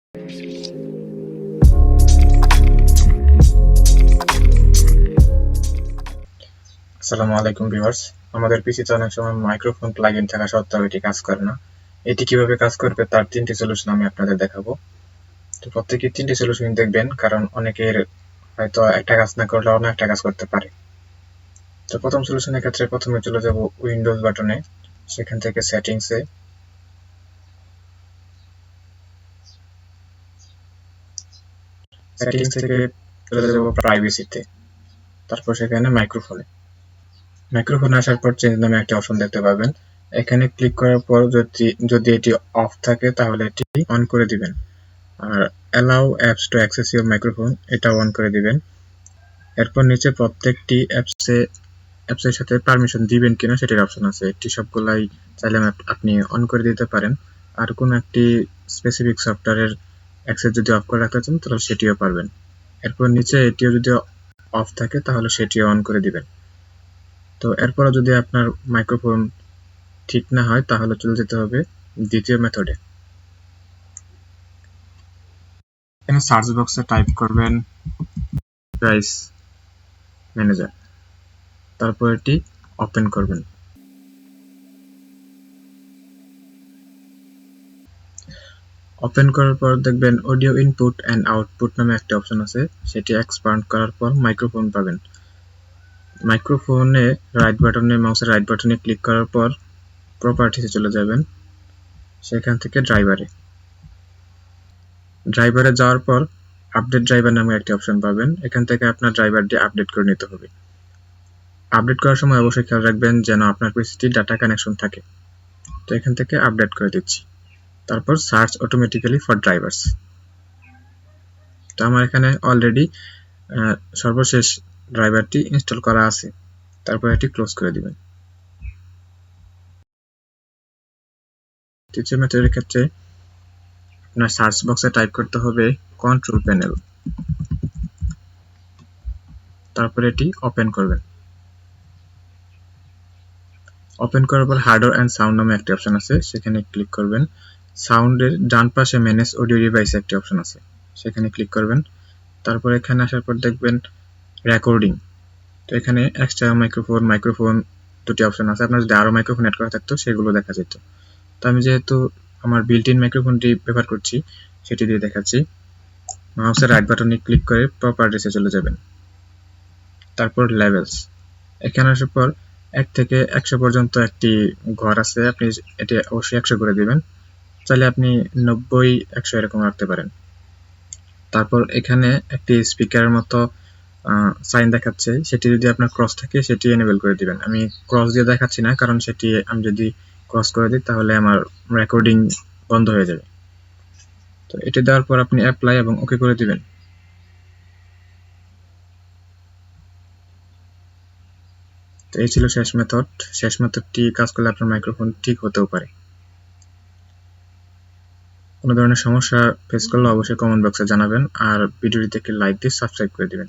আসসালামু আলাইকুম ভিউয়ার্স। আমাদের পিসিতে অনেক সময় মাইক্রোফোন প্লাগইন থাকা সত্ত্বেও এটি কাজ করে না। এটি কিভাবে কাজ করবে তার 3টি সলিউশন আমি আপনাদের দেখাবো। তো প্রত্যেকেই 3টি সলিউশন দেখবেন, কারণ অনেকের হয়তো একটা কাজ না করলে অন্য একটা কাজ করতে পারে। তো প্রথম সলিউশনের ক্ষেত্রে প্রথমে চলে যাব উইন্ডোজ বাটনে, সেখান থেকে সেটিংসে, সেটিংস থেকে চলে যাব প্রাইভেসিতে, তারপর সেখানে মাইক্রোফোনে আসার পর চেঞ্জ নামে একটা অপশন দেখতে পাবেন। এখানে ক্লিক করার পর যদি এটি অফ থাকে তাহলে এটি অন করে দিবেন, আর allow apps to access your microphone এটা অন করে দিবেন। এরপর নিচে প্রত্যেকটি অ্যাপসের সাথে পারমিশন দিবেন কিনা সেটির অপশন আছে, এটি সবগুলাই চাইলে আপনি অন করে দিতে পারেন। আর কোনো একটি স্পেসিফিক সফটওয়্যারের অ্যাক্সেস যদি অফ করে রাখতে চান তাহলে সেটিও পারবেন। এরপর নিচে এটিও যদি অফ থাকে তাহলে সেটিও অন করে দিবেন। তো এরপরও যদি আপনার মাইক্রোফোন ঠিক না হয় তাহলে চলে যেতে হবে দ্বিতীয় মেথডে। এখানে সার্চ বক্সে টাইপ করবেন ডিভাইস ম্যানেজার, তারপর এটি ওপেন করবেন। ওপেন করার পর দেখবেন অডিও ইনপুট অ্যান্ড আউটপুট নামে একটা অপশন আছে, সেটি এক্সপান্ড করার পর মাইক্রোফোন পাবেন। মাইক্রোফোনে মাউসের রাইট বাটনে ক্লিক করার পর প্রপার্টিসে চলে যাবেন, সেখান থেকে ড্রাইভারে যাওয়ার পর আপডেট ড্রাইভার নামে একটি অপশন পাবেন। এখান থেকে আপনার ড্রাইভারটি আপডেট করে নিতে হবে। আপডেট করার সময় অবশ্যই খেয়াল রাখবেন যেন আপনার পিসিটি ডাটা কানেকশন থাকে। তো এখান থেকে আপডেট করে দিচ্ছি, তারপর সার্চ অটোমেটিক্যালি ফর ড্রাইভার্স। তো আমার এখানে অলরেডি সর্বশেষ ড্রাইভারটি ইনস্টল করা আছে, তারপর এটি ক্লোজ করে দিবেন। তৃতীয় মেথডের ক্ষেত্রে আপনার সার্চ বক্সে টাইপ করতে হবে কন্ট্রোল প্যানেল, তারপর এটি ওপেন করবেন। ওপেন করার পর হার্ডওয়্যার অ্যান্ড সাউন্ড নামে একটি অপশন আছে, সেখানে ক্লিক করবেন। সাউন্ডের ডান পাশে ম্যানেজ অডিও ডিভাইস একটি অপশন আছে, সেখানে ক্লিক করবেন। তারপর এখানে আসার পর দেখবেন রেকর্ডিং। তো এখানে এক্সট্রা মাইক্রোফোন দুটি অপশন আছে, আপনার যদি আরো মাইক্রোফোন অ্যাড করা থাকতো সেগুলো দেখা যেত। তো আমি যেহেতু আমার বিল্ট ইন মাইক্রোফোনটি ব্যবহার করছি সেটি দিয়ে দেখাচ্ছি। মাউসের রাইট বাটনে ক্লিক করে প্রপার্টিসে চলে যাবেন, তারপর লেভেলস। এখানে আসার পর 1 থেকে 100 পর্যন্ত একটি ঘর আছে, আপনি এটি অবশ্যই 100 করে দিবেন, চাইলে আপনি 90 100 এরকম রাখতে পারেন। তারপর এখানে একটি স্পিকারের মতো সাইন দেখাচ্ছে, সেটি যদি আপনার ক্রস থাকে সেটি এনেবল করে দিবেন। আমি ক্রস দিয়ে দেখাচ্ছি না, কারণ সেটি আমি যদি ক্রস করে দিই তাহলে আমার রেকর্ডিং বন্ধ হয়ে যাবে। তো এটি দেওয়ার পর আপনি অ্যাপ্লাই এবং ওকে করে দিবেন। তো এই ছিল শেষ মেথডটি কাজ করলে আপনার মাইক্রোফোন ঠিক হতেও পারে। কোনো ধরনের সমস্যা ফেস করলে অবশ্যই কমেন্ট বক্সে জানাবেন, আর ভিডিওটিতে একটি লাইক দিয়ে সাবস্ক্রাইব করে দিবেন।